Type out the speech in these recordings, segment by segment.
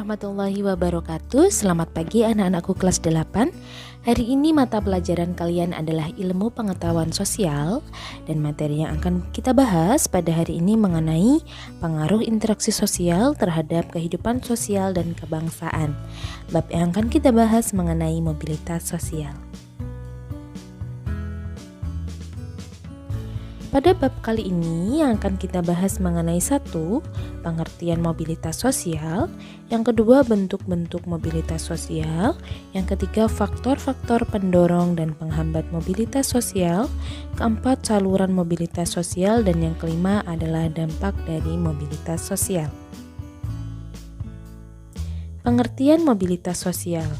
warahmatullahi wabarakatuh. Selamat pagi anak-anakku kelas 8. Hari ini mata pelajaran kalian adalah ilmu pengetahuan sosial. Dan materi yang akan kita bahas pada hari ini mengenai pengaruh interaksi sosial terhadap kehidupan sosial dan kebangsaan. Bab yang akan kita bahas mengenai mobilitas sosial. Pada bab kali ini yang akan kita bahas mengenai 1. Pengertian mobilitas sosial, yang kedua bentuk-bentuk mobilitas sosial, yang ketiga faktor-faktor pendorong dan penghambat mobilitas sosial, keempat saluran mobilitas sosial, dan yang kelima adalah dampak dari mobilitas sosial. Pengertian mobilitas sosial.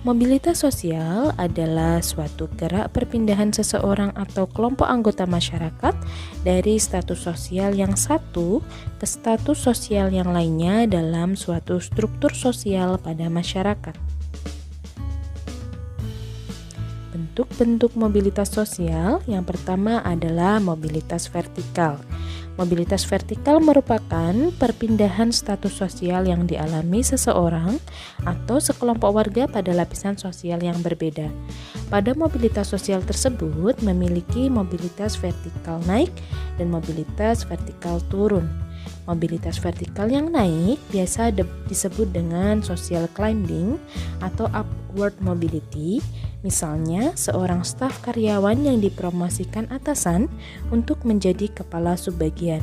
Mobilitas sosial adalah suatu gerak perpindahan seseorang atau kelompok anggota masyarakat dari status sosial yang satu ke status sosial yang lainnya dalam suatu struktur sosial pada masyarakat. Bentuk-bentuk mobilitas sosial yang pertama adalah mobilitas vertikal. Mobilitas vertikal merupakan perpindahan status sosial yang dialami seseorang atau sekelompok warga pada lapisan sosial yang berbeda. Pada mobilitas sosial tersebut memiliki mobilitas vertikal naik dan mobilitas vertikal turun. Mobilitas vertikal yang naik biasa disebut dengan social climbing atau upward mobility. Misalnya, seorang staf karyawan yang dipromosikan atasan untuk menjadi kepala subbagian.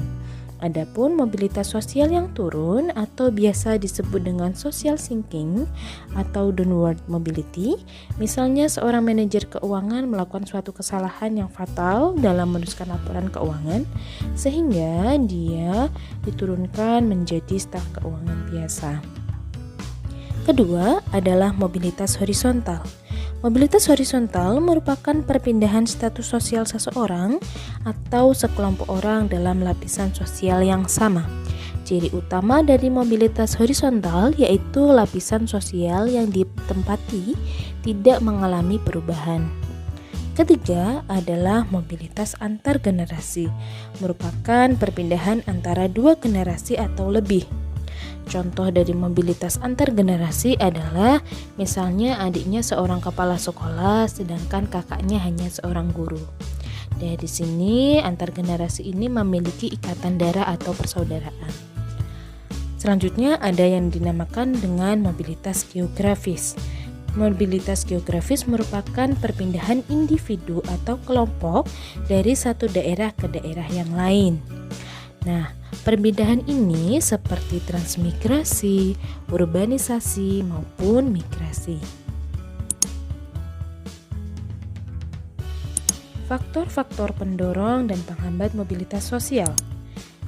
Adapun mobilitas sosial yang turun atau biasa disebut dengan social sinking atau downward mobility, misalnya seorang manajer keuangan melakukan suatu kesalahan yang fatal dalam menuliskan laporan keuangan sehingga dia diturunkan menjadi staf keuangan biasa. Kedua adalah mobilitas horizontal. Mobilitas horizontal merupakan perpindahan status sosial seseorang atau sekelompok orang dalam lapisan sosial yang sama. Ciri utama dari mobilitas horizontal yaitu lapisan sosial yang ditempati tidak mengalami perubahan. Ketiga adalah mobilitas antar generasi, merupakan perpindahan antara dua generasi atau lebih. Contoh dari mobilitas antar generasi adalah misalnya adiknya seorang kepala sekolah sedangkan kakaknya hanya seorang guru. Dari sini antar generasi ini memiliki ikatan darah atau persaudaraan. Selanjutnya ada yang dinamakan dengan mobilitas geografis. Mobilitas geografis merupakan perpindahan individu atau kelompok dari satu daerah ke daerah yang lain. Nah, perpindahan ini seperti transmigrasi, urbanisasi, maupun migrasi. Faktor-faktor pendorong dan penghambat mobilitas sosial.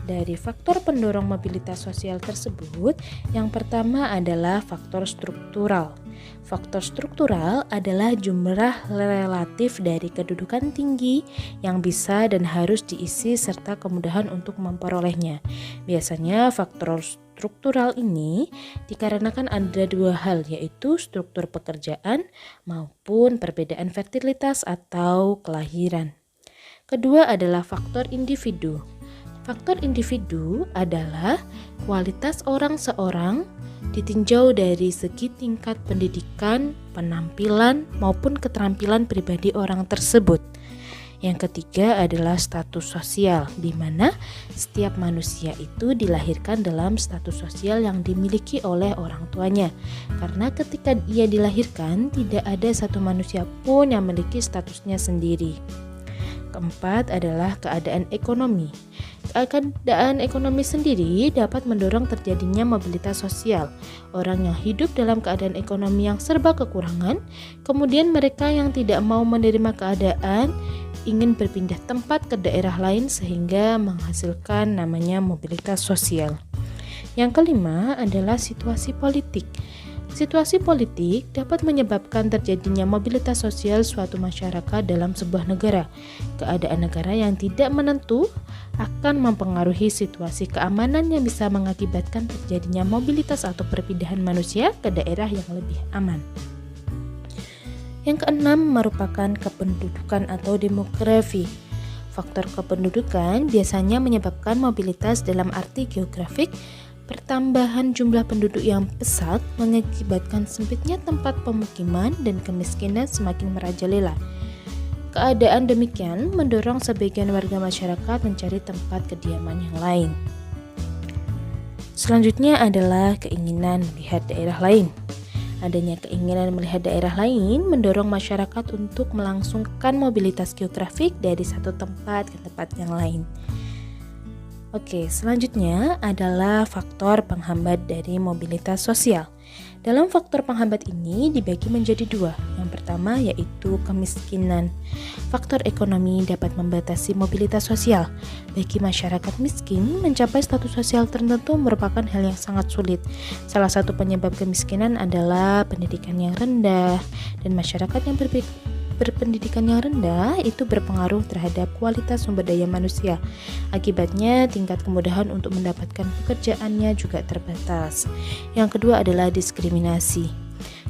Dari faktor pendorong mobilitas sosial tersebut, yang pertama adalah faktor struktural. Faktor struktural adalah jumlah relatif dari kedudukan tinggi yang bisa dan harus diisi serta kemudahan untuk memperolehnya. Biasanya faktor struktural ini dikarenakan ada dua hal, yaitu struktur pekerjaan maupun perbedaan fertilitas atau kelahiran. Kedua adalah faktor individu. Faktor individu adalah kualitas orang seorang ditinjau dari segi tingkat pendidikan, penampilan, maupun keterampilan pribadi orang tersebut. Yang ketiga adalah status sosial, di mana setiap manusia itu dilahirkan dalam status sosial yang dimiliki oleh orang tuanya. Karena ketika ia dilahirkan, tidak ada satu manusia pun yang memiliki statusnya sendiri. Keempat adalah keadaan ekonomi. Keadaan ekonomi sendiri dapat mendorong terjadinya mobilitas sosial. Orang yang hidup dalam keadaan ekonomi yang serba kekurangan, kemudian mereka yang tidak mau menerima keadaan ingin berpindah tempat ke daerah lain sehingga menghasilkan namanya mobilitas sosial. Yang kelima adalah situasi politik. Situasi politik dapat menyebabkan terjadinya mobilitas sosial suatu masyarakat dalam sebuah negara. Keadaan negara yang tidak menentu akan mempengaruhi situasi keamanan yang bisa mengakibatkan terjadinya mobilitas atau perpindahan manusia ke daerah yang lebih aman. Yang keenam merupakan kependudukan atau demografi. Faktor kependudukan biasanya menyebabkan mobilitas dalam arti geografik Pertambahan jumlah penduduk yang pesat mengakibatkan sempitnya tempat pemukiman dan kemiskinan semakin merajalela. Keadaan demikian mendorong sebagian warga masyarakat mencari tempat kediaman yang lain. Selanjutnya adalah keinginan melihat daerah lain. Adanya keinginan melihat daerah lain mendorong masyarakat untuk melangsungkan mobilitas geografik dari satu tempat ke tempat yang lain. Oke, selanjutnya adalah faktor penghambat dari mobilitas sosial. Dalam faktor penghambat ini dibagi menjadi dua. Yang pertama yaitu kemiskinan. Faktor ekonomi dapat membatasi mobilitas sosial. Bagi masyarakat miskin, mencapai status sosial tertentu merupakan hal yang sangat sulit. Salah satu penyebab kemiskinan adalah pendidikan yang rendah, dan masyarakat yang berpendidikan yang rendah itu berpengaruh terhadap kualitas sumber daya manusia. Akibatnya, tingkat kemudahan untuk mendapatkan pekerjaannya juga terbatas. Yang kedua adalah diskriminasi.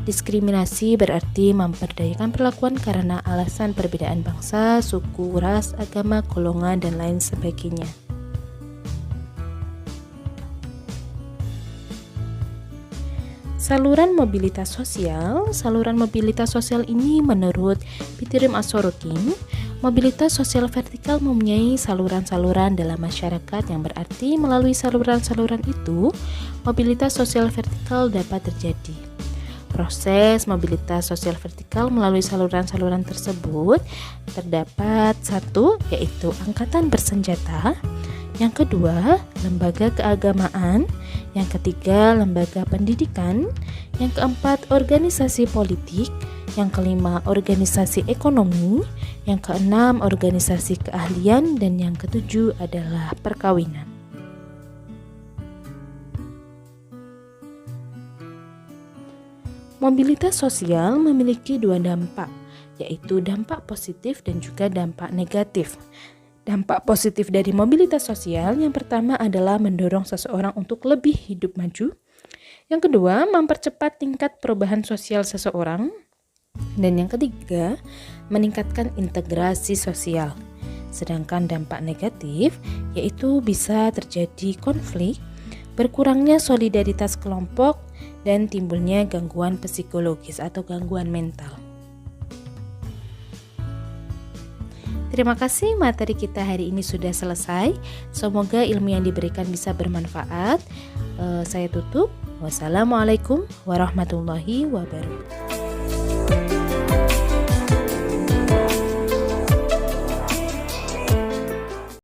Diskriminasi berarti memperdayakan perlakuan karena alasan perbedaan bangsa, suku, ras, agama, golongan, dan lain sebagainya. Saluran mobilitas sosial ini menurut Pitirim As-Sorokin, mobilitas sosial vertikal mempunyai saluran-saluran dalam masyarakat yang berarti melalui saluran-saluran itu, mobilitas sosial vertikal dapat terjadi. Proses mobilitas sosial vertikal melalui saluran-saluran tersebut terdapat satu, yaitu angkatan bersenjata. Yang kedua, lembaga keagamaan. Yang ketiga, lembaga pendidikan. Yang keempat, organisasi politik. Yang kelima, organisasi ekonomi. Yang keenam, organisasi keahlian. Dan yang ketujuh adalah perkawinan. Mobilitas sosial memiliki dua dampak, yaitu dampak positif dan juga dampak negatif. Dampak positif dari mobilitas sosial yang pertama adalah mendorong seseorang untuk lebih hidup maju. Yang kedua, mempercepat tingkat perubahan sosial seseorang. Dan yang ketiga, meningkatkan integrasi sosial. Sedangkan dampak negatif yaitu bisa terjadi konflik, berkurangnya solidaritas kelompok, dan timbulnya gangguan psikologis atau gangguan mental. Terima kasih, materi kita hari ini sudah selesai. Semoga ilmu yang diberikan bisa bermanfaat. Saya tutup. Wassalamualaikum warahmatullahi wabarakatuh.